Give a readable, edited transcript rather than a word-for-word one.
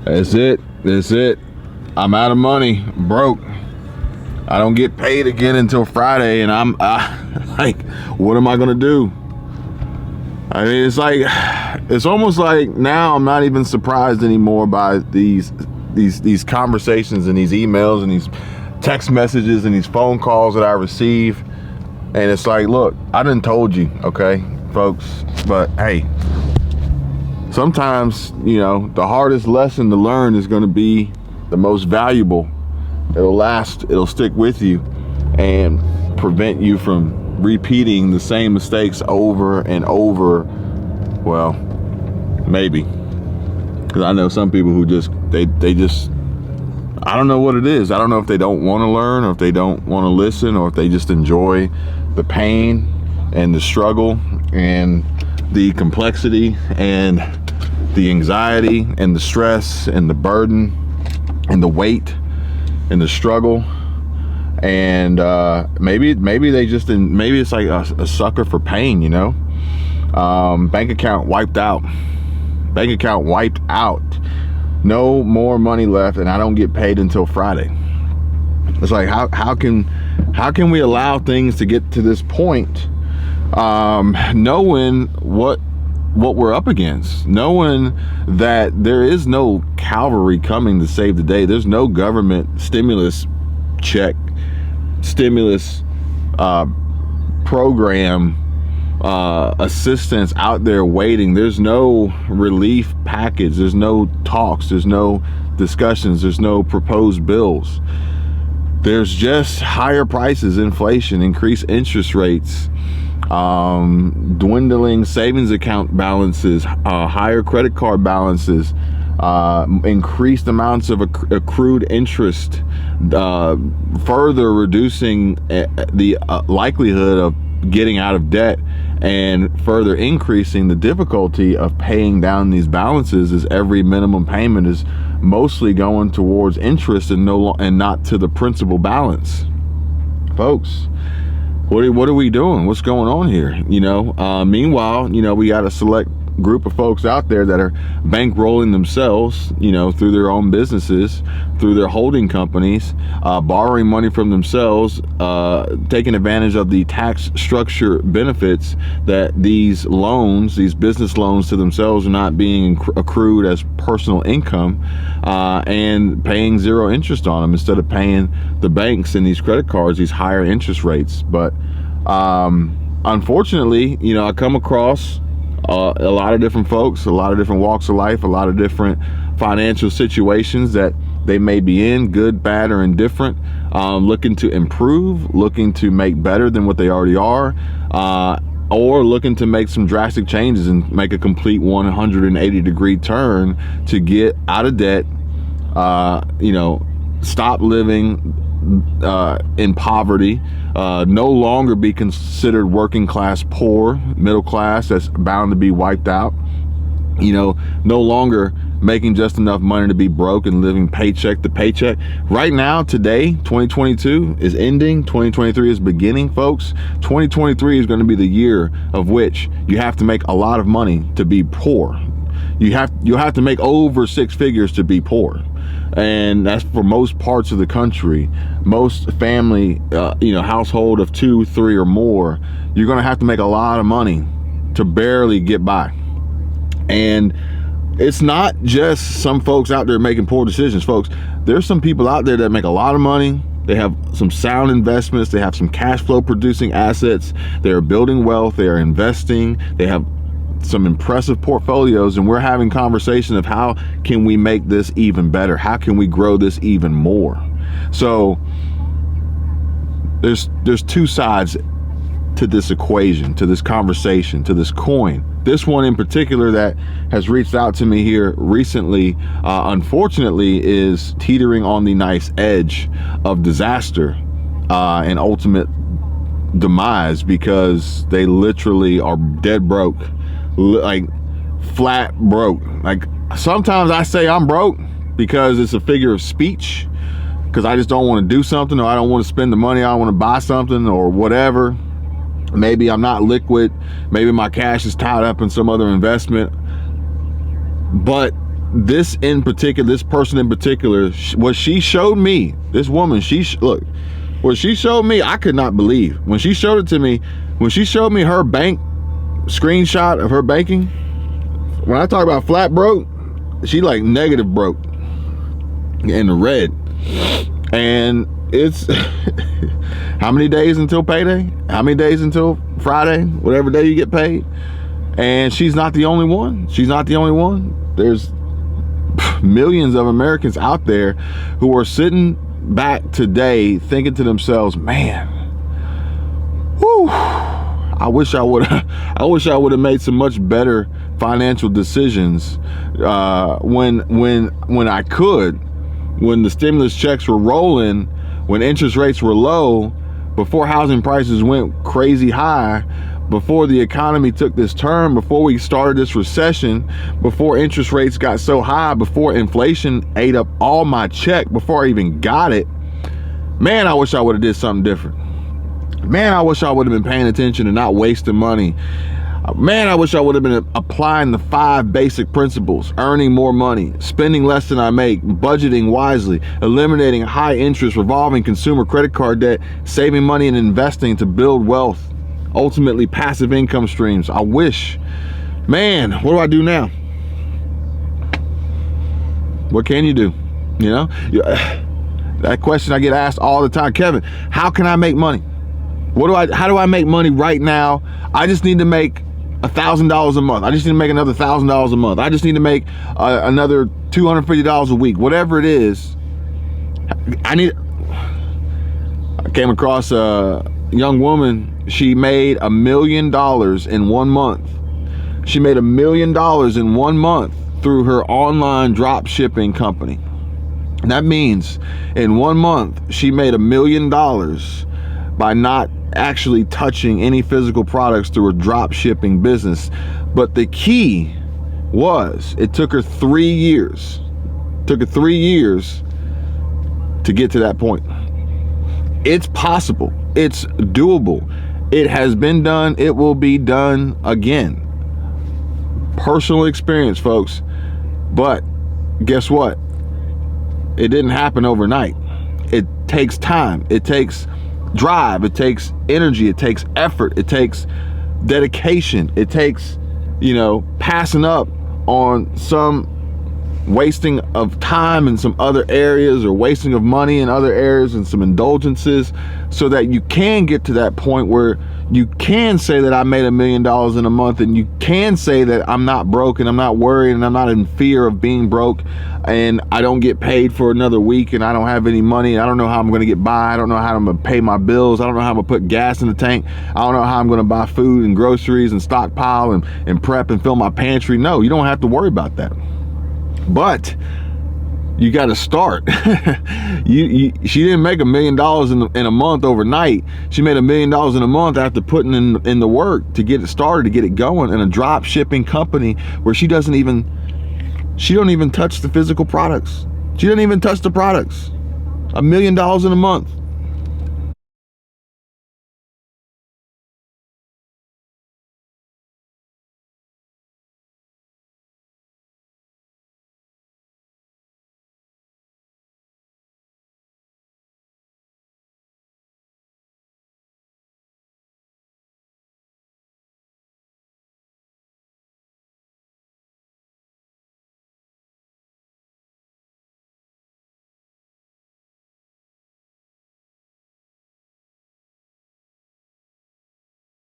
That's it. That's it. I'm out of money, broke. I don't get paid again until Friday, and I'm like, what am I gonna do? I mean, it's almost like now I'm not even surprised anymore by these conversations and these emails and these text messages and these phone calls that I receive. And it's like, look, I done told you, okay, folks, but hey, sometimes, the hardest lesson to learn is going to be the most valuable. It'll last, it'll stick with you and prevent you from repeating the same mistakes over and over. Well, maybe, because I know some people who they just, I don't know what it is. I don't know if they don't want to learn, or if they don't want to listen, or if they just enjoy the pain and the struggle and the complexity and the anxiety and the stress and the burden and the weight and the struggle. And maybe they just, maybe it's like a sucker for pain, bank account wiped out, no more money left, and I don't get paid until Friday. It's like, how can we allow things to get to this point, knowing what we're up against, knowing that there is no cavalry coming to save the day. There's no government stimulus check, stimulus program, assistance out there waiting. There's no relief package. There's no talks. There's no discussions. There's no proposed bills. There's just higher prices, inflation, increased interest rates, dwindling savings account balances, higher credit card balances, increased amounts of accrued interest, further reducing the likelihood of getting out of debt, and further increasing the difficulty of paying down these balances, as every minimum payment is mostly going towards interest and not to the principal balance. Folks, what are we doing? What's going on here? Meanwhile, we got a select group of folks out there that are bankrolling themselves, through their own businesses, through their holding companies, borrowing money from themselves, taking advantage of the tax structure benefits that these business loans to themselves are not being accrued as personal income, and paying zero interest on them instead of paying the banks and these credit cards these higher interest rates. But unfortunately, I come across a lot of different folks, a lot of different walks of life, a lot of different financial situations that they may be in, good, bad, or indifferent, looking to improve, looking to make better than what they already are, or looking to make some drastic changes and make a complete 180-degree turn to get out of debt, stop living in poverty, no longer be considered working class poor, middle class that's bound to be wiped out, no longer making just enough money to be broke and living paycheck to paycheck. Right now, today, 2022 is ending, 2023 is beginning, folks. 2023 is going to be the year of which you have to make a lot of money to be poor. You'll have to make over six figures to be poor. And that's for most parts of the country. Most family, household of 2, 3 or more, you're going to have to make a lot of money to barely get by. And it's not just some folks out there making poor decisions, folks. There's some people out there that make a lot of money. They have some sound investments. They have some cash flow producing assets. They're building wealth. They are investing. They have some impressive portfolios, and we're having conversation of how can we make this even better? How can we grow this even more? So there's two sides to this equation, to this conversation, to this coin. This one in particular that has reached out to me here recently, unfortunately, is teetering on the nice edge of disaster and ultimate demise, because they literally are dead broke, like flat broke. Like, sometimes I say I'm broke because it's a figure of speech, because I just don't want to do something, or I don't want to spend the money, I don't want to buy something or whatever. Maybe I'm not liquid, maybe my cash is tied up in some other investment. But this person in particular, what she showed me, this woman, look, what she showed me, I could not believe. When she showed it to me, when she showed me her bank screenshot of her banking, when I talk about flat broke, she like negative broke in the red. And it's how many days until payday? How many days until Friday? Whatever day you get paid. And she's not the only one. She's not the only one. There's millions of Americans out there who are sitting back today thinking to themselves, man, whew, I wish I would have made some much better financial decisions when I could, when the stimulus checks were rolling, when interest rates were low, before housing prices went crazy high, before the economy took this turn, before we started this recession, before interest rates got so high, before inflation ate up all my check, before I even got it. Man, I wish I would have did something different. Man, I wish I would have been paying attention and not wasting money. Man, I wish I would have been applying the 5 basic principles: earning more money, spending less than I make, budgeting wisely, eliminating high interest revolving consumer credit card debt, saving money and investing to build wealth, ultimately passive income streams. I wish. Man, what do I do now? What can you do? You know, that question I get asked all the time. Kevin, how can I make money? How do I make money right now? I just need to make $1,000 a month. I just need to make another $1,000 a month. I just need to make another $250 a week. Whatever it is, I came across a young woman. She made $1 million in 1 month. She made $1 million in 1 month through her online drop shipping company. And that means in 1 month, she made $1 million by not actually touching any physical products through a drop shipping business. But the key was, it took her 3 years. It took her 3 years to get to that point. It's possible. It's doable. It has been done. It will be done again. Personal experience, folks. But guess what? It didn't happen overnight. It takes time. It takes drive. It takes energy. It takes effort. It takes dedication. It takes, passing up on some wasting of time in some other areas, or wasting of money in other areas, and some indulgences, so that you can get to that point where you can say that I made $1 million in a month, and you can say that I'm not broke, and I'm not worried, and I'm not in fear of being broke, and I don't get paid for another week, and I don't have any money. I don't know how I'm going to get by. I don't know how I'm going to pay my bills. I don't know how I'm going to put gas in the tank. I don't know how I'm going to buy food and groceries and stockpile and prep and fill my pantry. No, you don't have to worry about that. But you got to start. She didn't make $1 million in a month overnight. She made $1 million in a month after putting in the work to get it started, to get it going in a drop shipping company where she don't even touch the physical products. She doesn't even touch the products. $1 million in a month.